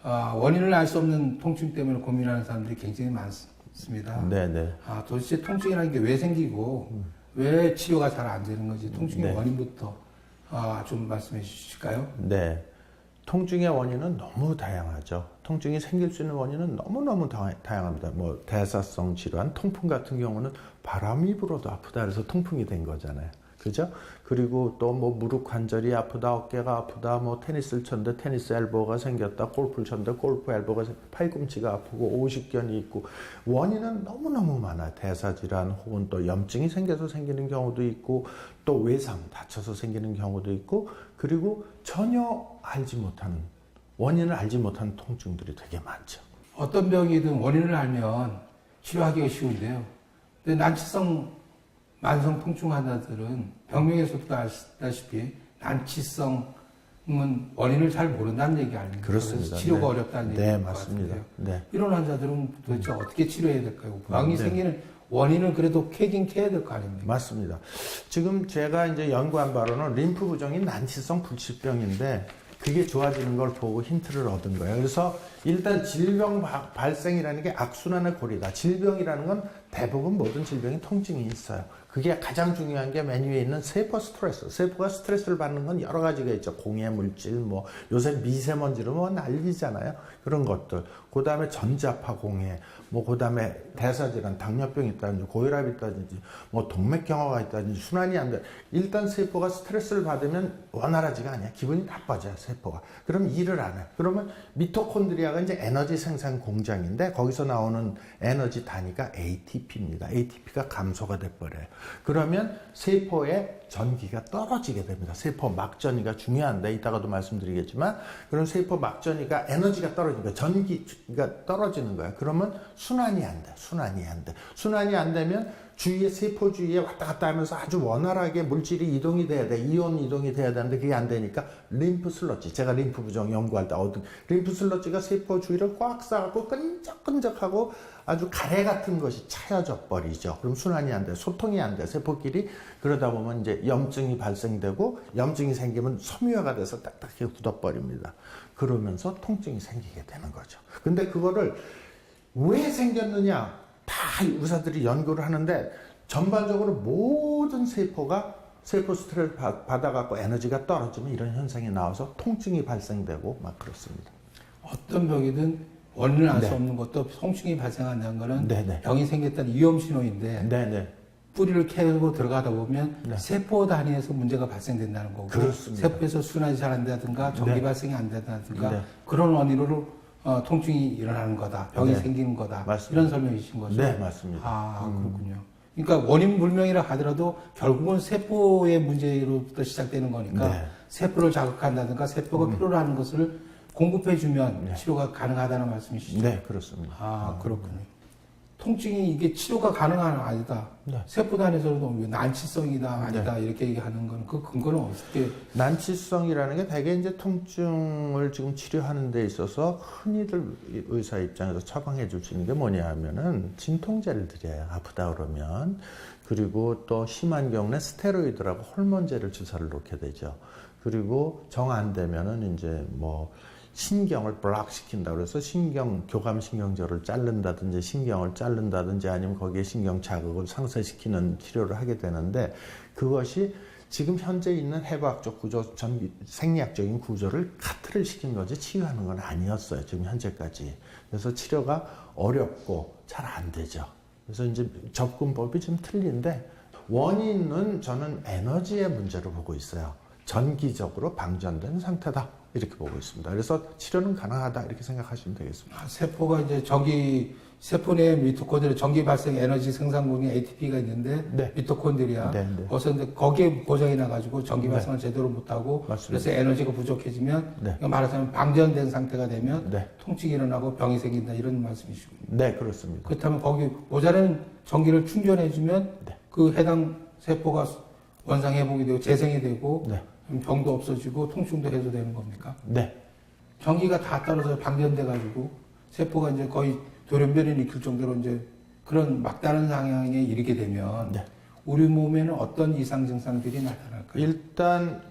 원인을 알 수 없는 통증 때문에 고민하는 사람들이 굉장히 많습니다. 네네. 도대체 통증이라는 게 왜 생기고 왜 치료가 잘 안 되는 건지 통증의 네. 원인부터 좀 말씀해 주실까요? 네. 통증의 원인은 너무 다양하죠. 통증이 생길 수 있는 원인은 너무너무 다양합니다. 뭐 대사성 질환, 통풍 같은 경우는 바람이 불어도 아프다 그래서 통풍이 된 거잖아요. 그죠? 그리고 또 뭐 무릎 관절이 아프다, 어깨가 아프다, 뭐 테니스를 쳤는데 테니스 엘보가 생겼다, 골프를 쳤는데 골프 엘보가 팔꿈치가 아프고 오십견이 있고 원인은 너무너무 많아요. 대사질환 혹은 또 염증이 생겨서 생기는 경우도 있고 또 외상 다쳐서 생기는 경우도 있고 그리고 전혀 알지 못하는 원인을 알지 못하는 통증들이 되게 많죠. 어떤 병이든 원인을 알면 치료하기가 쉬운데요. 근데 난치성 만성 통증 환자들은 병명에서부터 아시다시피 난치성은 원인을 잘 모른다는 얘기 아닙니까? 그렇습니다. 그래서 치료가 네. 어렵다는 얘기. 네, 맞습니다. 네. 이런 환자들은 도대체 어떻게 치료해야 될까요? 병이 네. 생기는 원인은 그래도 캐긴 캐야 될 거 아닙니까? 맞습니다. 지금 제가 이제 연구한 바로는 림프 부종이 난치성 불치병인데 그게 좋아지는 걸 보고 힌트를 얻은 거예요. 그래서 일단 질병 발생이라는 게 악순환의 고리다. 질병이라는 건 대부분 모든 질병이 통증이 있어요. 그게 가장 중요한 게 맨 위에 있는 세포 스트레스. 세포가 스트레스를 받는 건 여러 가지가 있죠. 공해 물질, 뭐 요새 미세먼지로 뭐 난리잖아요. 그런 것들. 그 다음에 전자파 공해, 뭐 그 다음에 대사질환, 당뇨병이 있다든지 고혈압이 있다든지 뭐 동맥경화가 있다든지 순환이 안 돼. 일단 세포가 스트레스를 받으면 원활하지가 않아요. 기분이 나빠져요, 세포가. 그럼 일을 안 해요. 그러면 미토콘드리아가 이제 에너지 생산 공장인데 거기서 나오는 에너지 단위가 ATP입니다. ATP가 감소가 돼버려요. 그러면 세포의 전기가 떨어지게 됩니다. 세포 막전이가 중요한데 이따가도 말씀드리겠지만 그럼 세포 막전이가 에너지가 떨어지니까 전기가 떨어지는 거예요. 그러면 순환이 안 돼. 순환이 안 돼. 순환이 안 되면 주위에 세포 주위에 왔다 갔다 하면서 아주 원활하게 물질이 이동이 돼야 돼. 이온 이동이 돼야 되는데 그게 안 되니까 림프 슬러지. 제가 림프 부종 연구할 때 얻은 림프 슬러지가 세포 주위를 꽉 싸갖고 끈적끈적하고 아주 가래 같은 것이 차여져 버리죠. 그럼 순환이 안 돼. 소통이 안 돼. 세포끼리. 그러다 보면 이제 염증이 발생되고 염증이 생기면 섬유화가 돼서 딱딱하게 굳어버립니다. 그러면서 통증이 생기게 되는 거죠. 근데 그거를 왜 생겼느냐? 다 의사들이 연구를 하는데 전반적으로 모든 세포가 세포 스트레스 받아갖고 에너지가 떨어지면 이런 현상이 나와서 통증이 발생되고 막 그렇습니다. 어떤 병이든 원인을 알 수 네. 없는 것도 통증이 발생한다는 거는 네네. 병이 생겼다는 위험 신호인데 네네. 뿌리를 캐고 들어가다 보면 네. 세포 단위에서 문제가 발생된다는 거고 그렇습니다. 세포에서 순환이 잘 안 된다든가 전기 네. 발생이 안 된다든가 네. 그런 원인으로 통증이 일어나는 거다. 병이 네. 생기는 거다. 맞습니다. 이런 설명이신 거죠? 네, 맞습니다. 그렇군요. 그러니까 원인 불명이라 하더라도 결국은 세포의 문제로부터 시작되는 거니까 네. 세포를 자극한다든가 세포가 필요로 하는 것을 공급해주면 치료가 가능하다는 말씀이시죠? 네, 그렇습니다. 그렇군요. 통증이 이게 치료가 가능한 아니다. 네. 세포 단에서도 난치성이다 아니다 이렇게 얘기하는 건 그 근거는 어떻게? 난치성이라는 게 대개 이제 통증을 지금 치료하는 데 있어서 흔히들 의사 입장에서 처방해 줄 수 있는 게 뭐냐 하면은 진통제를 드려요. 아프다 그러면. 그리고 또 심한 경우는 스테로이드라고 호르몬제를 주사를 놓게 되죠. 그리고 정 안 되면은 이제 뭐 신경을 블락 시킨다 그래서 교감신경절을 자른다든지 신경을 자른다든지 아니면 거기에 신경 자극을 상쇄시키는 치료를 하게 되는데 그것이 지금 현재 있는 해부학적 구조, 생리학적인 구조를 카트를 시킨 거지 치유하는 건 아니었어요. 지금 현재까지. 그래서 치료가 어렵고 잘 안 되죠. 그래서 이제 접근법이 좀 틀린데 원인은 저는 에너지의 문제로 보고 있어요. 전기적으로 방전된 상태다. 이렇게 보고 있습니다. 그래서 치료는 가능하다. 이렇게 생각하시면 되겠습니다. 세포가 이제 세포 내 미토콘드리아 전기 발생 에너지 생산군인 ATP가 있는데 네. 미토콘드리아 네, 네. 그래서 거기에 고장이 나가지고 전기 발생을 제대로 못하고 맞습니다. 그래서 에너지가 부족해지면 네. 말하자면 방전된 상태가 되면 네. 통증이 일어나고 병이 생긴다 이런 말씀이시군요. 네, 그렇습니다. 그렇다면 거기 모자라는 전기를 충전해주면 네. 그 해당 세포가 원상 회복이 되고 재생이 되고 네. 병도 없어지고 통증도 해소되는 겁니까? 네. 전기가 다 떨어져 방전돼가지고 세포가 이제 거의 돌연변이 일으킬 정도로 이제 그런 막다른 상황에 이르게 되면 네. 우리 몸에는 어떤 이상 증상들이 나타날까요? 일단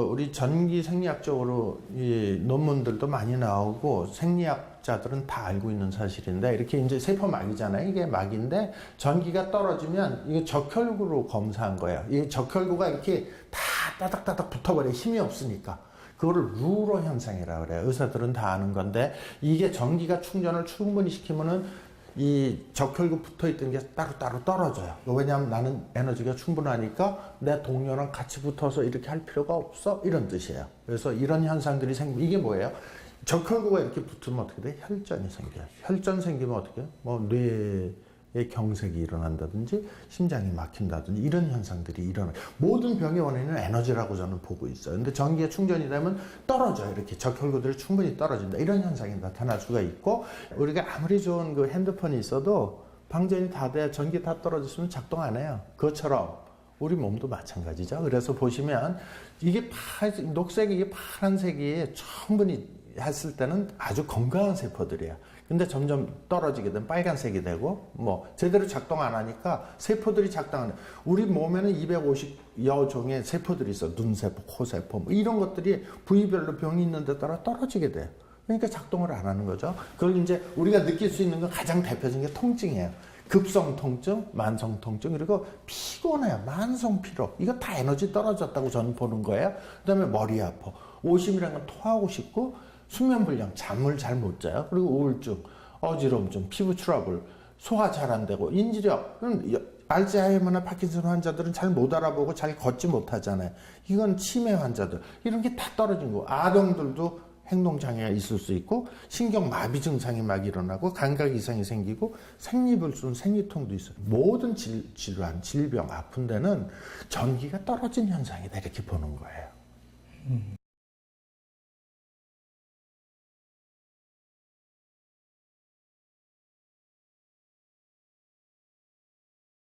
우리 전기 생리학적으로 이 논문들도 많이 나오고 생리학자들은 다 알고 있는 사실인데 이렇게 이제 세포막이잖아요. 이게 막인데 전기가 떨어지면 이게 적혈구로 검사한 거예요. 이 적혈구가 이렇게 다 따닥따닥 붙어버려 힘이 없으니까. 그거를 루로 현상이라고 그래요. 의사들은 다 아는 건데 이게 전기가 충전을 충분히 시키면은 이 적혈구 붙어있던 게 따로따로 떨어져요. 왜냐하면 나는 에너지가 충분하니까 내 동료랑 같이 붙어서 이렇게 할 필요가 없어 이런 뜻이에요. 그래서 이런 현상들이 생기면 이게 뭐예요? 적혈구가 이렇게 붙으면 어떻게 돼? 혈전이 생겨요. 혈전 생기면 어떻게 해요? 뭐 뇌에 경색이 일어난다든지 심장이 막힌다든지 이런 현상들이 일어나요. 모든 병의 원인은 에너지라고 저는 보고 있어요. 근데 전기가 충전이 되면 떨어져요. 이렇게 적혈구들이 충분히 떨어진다. 이런 현상이 나타날 수가 있고 우리가 아무리 좋은 그 핸드폰이 있어도 방전이 다 돼 전기 다 떨어졌으면 작동 안 해요. 그것처럼 우리 몸도 마찬가지죠. 그래서 보시면 이게 녹색이 이게 파란색이 충분히 했을 때는 아주 건강한 세포들이에요. 근데 점점 떨어지게 되면 빨간색이 되고 뭐 제대로 작동 안 하니까 세포들이 작동 안 해요. 우리 몸에는 250여 종의 세포들이 있어. 눈세포, 코세포 뭐 이런 것들이 부위별로 병이 있는 데 따라 떨어지게 돼요. 그러니까 작동을 안 하는 거죠. 그걸 이제 우리가 느낄 수 있는 건 가장 대표적인 게 통증이에요. 급성 통증, 만성 통증, 그리고 피곤해요. 만성 피로. 이거 다 에너지 떨어졌다고 저는 보는 거예요. 그다음에 머리 아파. 오심이라는 건 토하고 싶고 수면 불량, 잠을 잘 못 자요. 그리고 우울증, 어지러움증, 피부 트러블, 소화 잘 안 되고 인지력. 알츠하이머나 파킨슨 환자들은 잘 못 알아보고 잘 걷지 못하잖아요. 이건 치매 환자들. 이런 게 다 떨어진 거. 아동들도 행동장애가 있을 수 있고 신경마비 증상이 막 일어나고 감각 이상이 생기고 생리불순, 생리통도 있어요. 모든 질환, 질병, 아픈 데는 전기가 떨어진 현상이다 이렇게 보는 거예요.